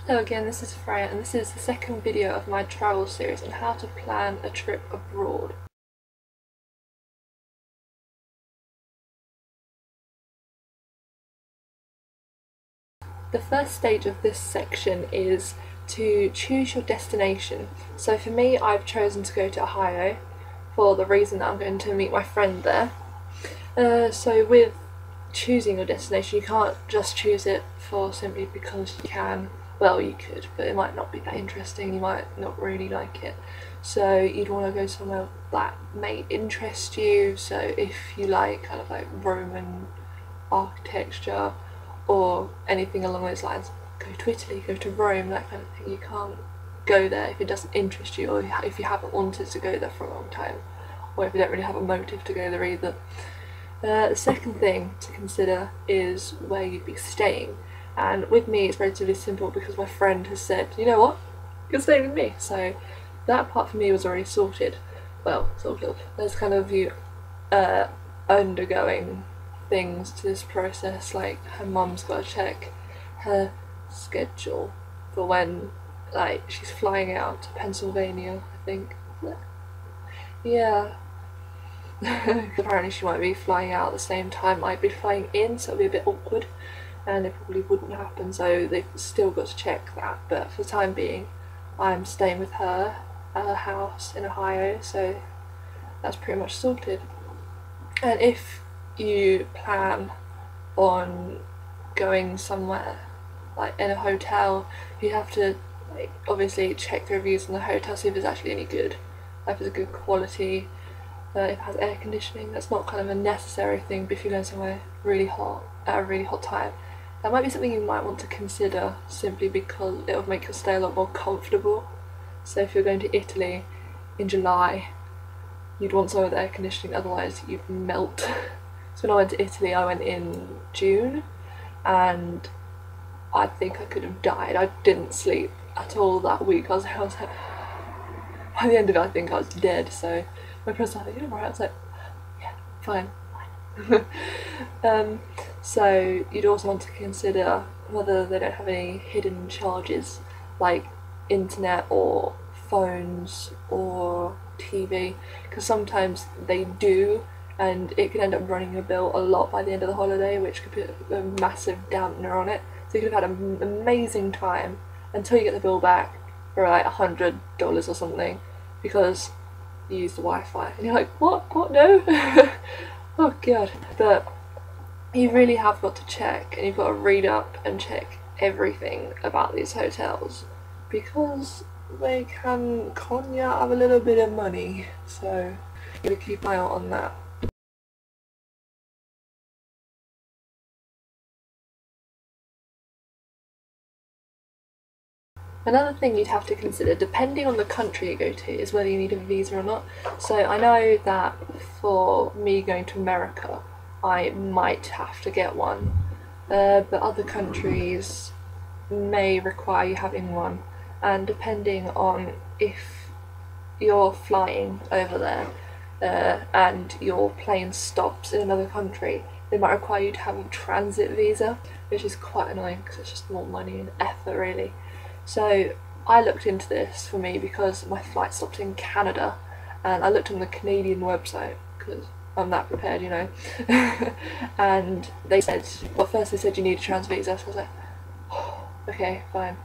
Hello again, this is Freya and this is the second video of my travel series on how to plan a trip abroad. The first stage of this section is to choose your destination. So for me, I've chosen to go to Ohio for the reason that I'm going to meet my friend there. So with choosing your destination, you can't just choose it for simply because you can. Well, you could, but it might not be that interesting, you might not really like it. So you'd want to go somewhere that may interest you. So if you like kind of like Roman architecture or anything along those lines, go to Italy, go to Rome, that kind of thing. You can't go there if it doesn't interest you, or if you haven't wanted to go there for a long time, or if you don't really have a motive to go there either. The second thing to consider is where you'd be staying, and with me it's relatively simple because my friend has said, you know what, you're staying with me, so that part for me was already sorted. Well, sort of. There's kind of you undergoing things to this process, like her mum's got to check her schedule for when like she's flying out to Pennsylvania, I think. Yeah. Apparently she might be flying out at the same time I'd be flying in, so it'll be a bit awkward and it probably wouldn't happen, so they've still got to check that. But for the time being I'm staying with her at her house in Ohio, so that's pretty much sorted. And if you plan on going somewhere like in a hotel, you have to like obviously check the reviews on the hotel, see if it's actually any good, like if it's a good quality, if it has air conditioning. That's not kind of a necessary thing, but if you're going somewhere really hot at a really hot time, that might be something you might want to consider, simply because it will make your stay a lot more comfortable. So if you're going to Italy in July, you'd want somewhere with air conditioning, otherwise you'd melt. So when I went to Italy, I went in June, and I think I could have died. I didn't sleep at all that week. I was by the end of it, I think I was dead. So my friends were like, "You're alright." I was like, "Yeah, fine." So you'd also want to consider whether they don't have any hidden charges like internet or phones or TV, because sometimes they do, and it can end up running your bill a lot by the end of the holiday, which could put a massive dampener on it. So you could have had an amazing time until you get the bill back for like $100 or something because you use the Wi-Fi, and you're like, what, no? Oh god. But you really have got to check, and you've got to read up and check everything about these hotels, because they can con you out of a little bit of money, so you gotta keep an eye out on that. Another thing you'd have to consider, depending on the country you go to, is whether you need a visa or not. So I know that for me going to America, I might have to get one, but other countries may require you having one, and depending on if you're flying over there and your plane stops in another country, they might require you to have a transit visa, which is quite annoying because it's just more money and effort really. So I looked into this for me because my flight stopped in Canada, and I looked on the Canadian website because I'm that prepared, you know. And they said, well, first they said you need a trans visa, so I was like, oh, okay, fine.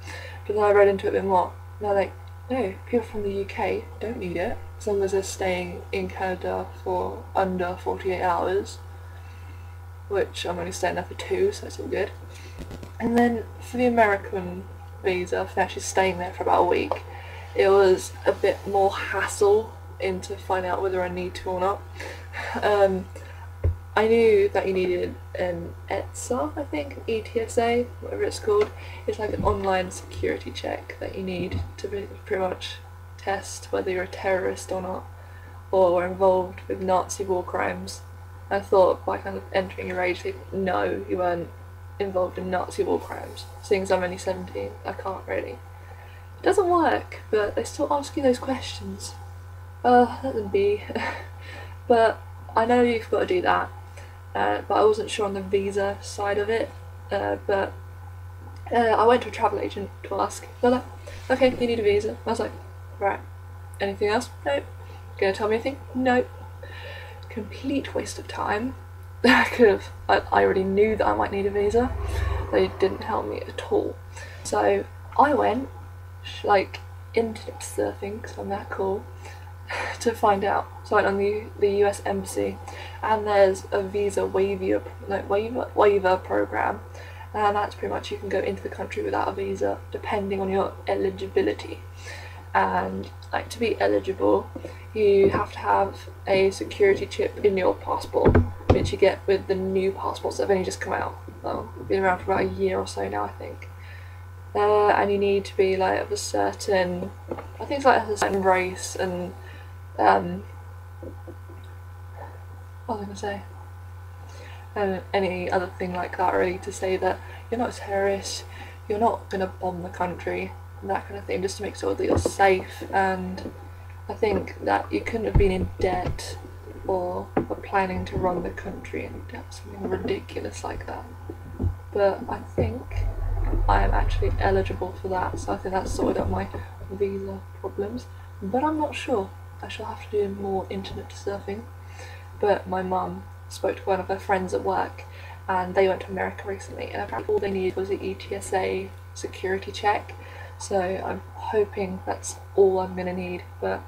But then I read into it a bit more, and they're like, no, people from the UK don't need it as long as they're staying in Canada for under 48 hours, which I'm only staying there for 2, so it's all good. And then for the American visa, for actually staying there for about a week, it was a bit more hassle into finding out whether I need to or not. I knew that you needed an ETSA, I think, ETSA, whatever it's called. It's like an online security check that you need to pretty much test whether you're a terrorist or not, or involved with Nazi war crimes. I thought by kind of entering your age, no, you weren't involved in Nazi war crimes. Seeing as I'm only 17, I can't really. It doesn't work, but they still ask you those questions. Let them be. But I know you've got to do that, but I wasn't sure on the visa side of it. But I went to a travel agent to ask. They're like, okay, you need a visa. I was like, right. Anything else? Nope. Gonna tell me anything? Nope. Complete waste of time. I already knew that I might need a visa. They didn't help me at all. So I went, like, internet surfing, because I'm that cool, to find out. So I went on the US Embassy, and there's a visa waiver program, and that's pretty much you can go into the country without a visa depending on your eligibility. And like, to be eligible, you have to have a security chip in your passport, which you get with the new passports that have only just come out. Well, been around for about a year or so now, I think. And you need to be like of a certain, I think it's like a certain race, and what was I gonna say? And any other thing like that, really, to say that you're not a terrorist, you're not gonna bomb the country, and that kind of thing, just to make sure that you're safe. And I think that you couldn't have been in debt or were planning to run the country in debt, something ridiculous like that. But I think I am actually eligible for that, so I think that's sorted out my visa problems. But I'm not sure. I shall have to do more internet surfing. But my mum spoke to one of her friends at work, and they went to America recently, and apparently all they needed was the ETSA security check. So I'm hoping that's all I'm going to need, but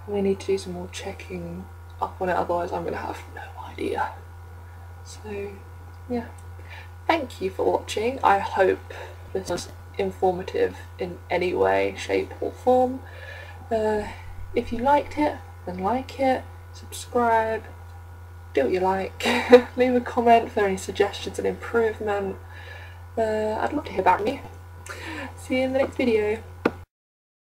we need to do some more checking up on it, otherwise I'm going to have no idea. So yeah, thank you for watching. I hope this was informative in any way, shape or form. If you liked it, then like it, subscribe, do what you like, leave a comment for any suggestions and improvement. I'd love to hear back from you. See you in the next video.